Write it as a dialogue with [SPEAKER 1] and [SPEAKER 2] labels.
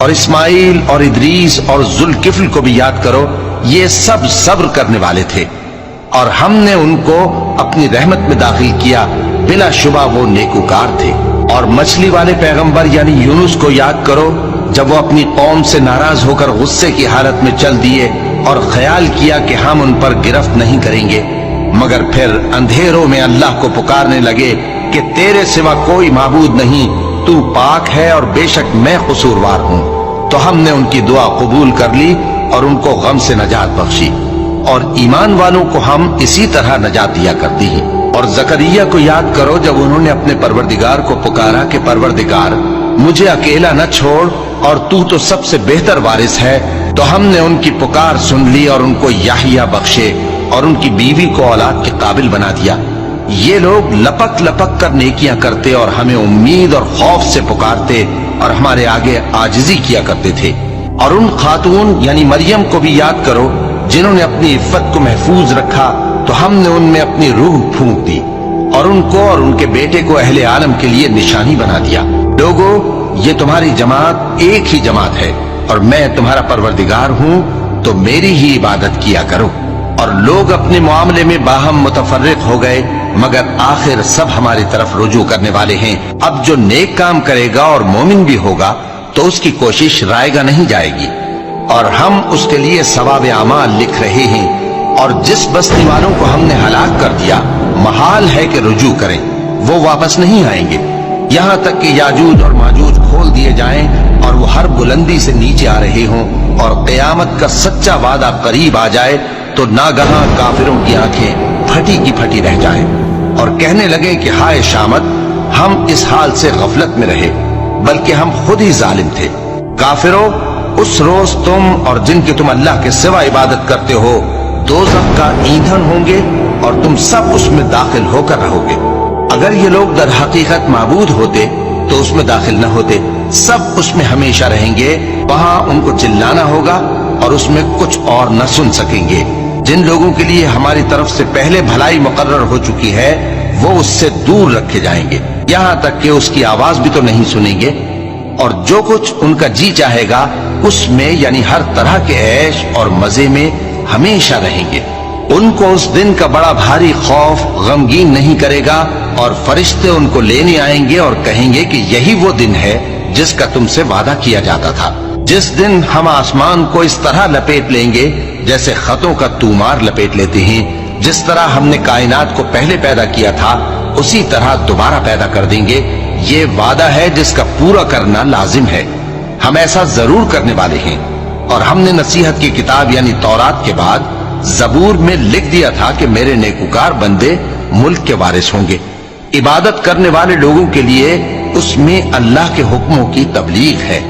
[SPEAKER 1] اور اسماعیل اور ادریس اور ذوالکفل کو بھی یاد کرو، یہ سب صبر کرنے والے تھے اور ہم نے ان کو اپنی رحمت میں داخل کیا، بلا شبہ وہ نیکوکار تھے۔ اور مچھلی والے پیغمبر یعنی یونس کو یاد کرو، جب وہ اپنی قوم سے ناراض ہو کر غصے کی حالت میں چل دیے اور خیال کیا کہ ہم ان پر گرفت نہیں کریں گے، مگر پھر اندھیروں میں اللہ کو پکارنے لگے کہ تیرے سوا کوئی معبود نہیں، تو پاک ہے اور بے شک میں قصوروار ہوں۔ تو ہم نے ان کی دعا قبول کر لی اور ان کو غم سے نجات بخشی، اور ایمان والوں کو ہم اسی طرح نجات دیا کرتی ہیں۔ اور زکریا کو یاد کرو، جب انہوں نے اپنے پروردگار کو پکارا کہ پروردگار مجھے اکیلا نہ چھوڑ اور تو سب سے بہتر وارث ہے، تو ہم نے ان کی پکار سن لی اور ان کو یحییٰ بخشے اور ان کی بیوی کو اولاد کے قابل بنا دیا۔ یہ لوگ لپک لپک کر نیکیاں کرتے اور ہمیں امید اور خوف سے پکارتے اور ہمارے آگے عاجزی کیا کرتے تھے۔ اور ان خاتون یعنی مریم کو بھی یاد کرو، جنہوں نے اپنی عفت کو محفوظ رکھا، تو ہم نے ان میں اپنی روح پھونک دی اور ان کو اور ان کے بیٹے کو اہل عالم کے لیے نشانی بنا دیا۔ لوگو، یہ تمہاری جماعت ایک ہی جماعت ہے اور میں تمہارا پروردگار ہوں، تو میری ہی عبادت کیا کرو۔ اور لوگ اپنے معاملے میں باہم متفرق ہو گئے، مگر آخر سب ہماری طرف رجوع کرنے والے ہیں۔ اب جو نیک کام کرے گا اور مومن بھی ہوگا تو اس کی کوشش رائے گا نہیں جائے گی، اور ہم اس کے لیے ثواب اعمال لکھ رہے ہیں۔ اور جس بستی والوں کو ہم نے ہلاک کر دیا، محال ہے کہ رجوع کریں، وہ واپس نہیں آئیں گے، یہاں تک کہ یاجوج اور ماجوج کھول دیے جائیں اور وہ ہر بلندی سے نیچے آ رہے ہوں، اور قیامت کا سچا وعدہ قریب آ جائے تو ناگہاں کافروں کی آنکھیں پھٹی کی پھٹی رہ جائیں اور کہنے لگے کہ ہائے شامت، ہم اس حال سے غفلت میں رہے، بلکہ ہم خود ہی ظالم تھے۔ کافروں، اس روز تم اور جن کی تم اللہ کے سوا عبادت کرتے ہو دوزخ کا ایندھن ہوں گے اور تم سب اس میں داخل ہو کر رہو گے۔ اگر یہ لوگ در حقیقت معبود ہوتے تو اس میں داخل نہ ہوتے، سب اس میں ہمیشہ رہیں گے، وہاں ان کو چلانا ہوگا اور اس میں کچھ اور نہ سن سکیں گے۔ جن لوگوں کے لیے ہماری طرف سے پہلے بھلائی مقرر ہو چکی ہے وہ اس سے دور رکھے جائیں گے، یہاں تک کہ اس کی آواز بھی تو نہیں سنیں گے، اور جو کچھ ان کا جی چاہے گا اس میں یعنی ہر طرح کے عیش اور مزے میں ہمیشہ رہیں گے۔ ان کو اس دن کا بڑا بھاری خوف غمگین نہیں کرے گا، اور فرشتے ان کو لینے آئیں گے اور کہیں گے کہ یہی وہ دن ہے جس کا تم سے وعدہ کیا جاتا تھا، جس دن ہم آسمان کو اس طرح لپیٹ لیں گے جیسے خطوں کا تومار لپیٹ لیتے ہیں۔ جس طرح ہم نے کائنات کو پہلے پیدا کیا تھا اسی طرح دوبارہ پیدا کر دیں گے۔ یہ وعدہ ہے جس کا پورا کرنا لازم ہے، ہم ایسا ضرور کرنے والے ہیں۔ اور ہم نے نصیحت کی کتاب یعنی تورات کے بعد زبور میں لکھ دیا تھا کہ میرے نیکوکار بندے ملک کے وارث ہوں گے۔ عبادت کرنے والے لوگوں کے لیے اس میں اللہ کے حکموں کی تبلیغ ہے۔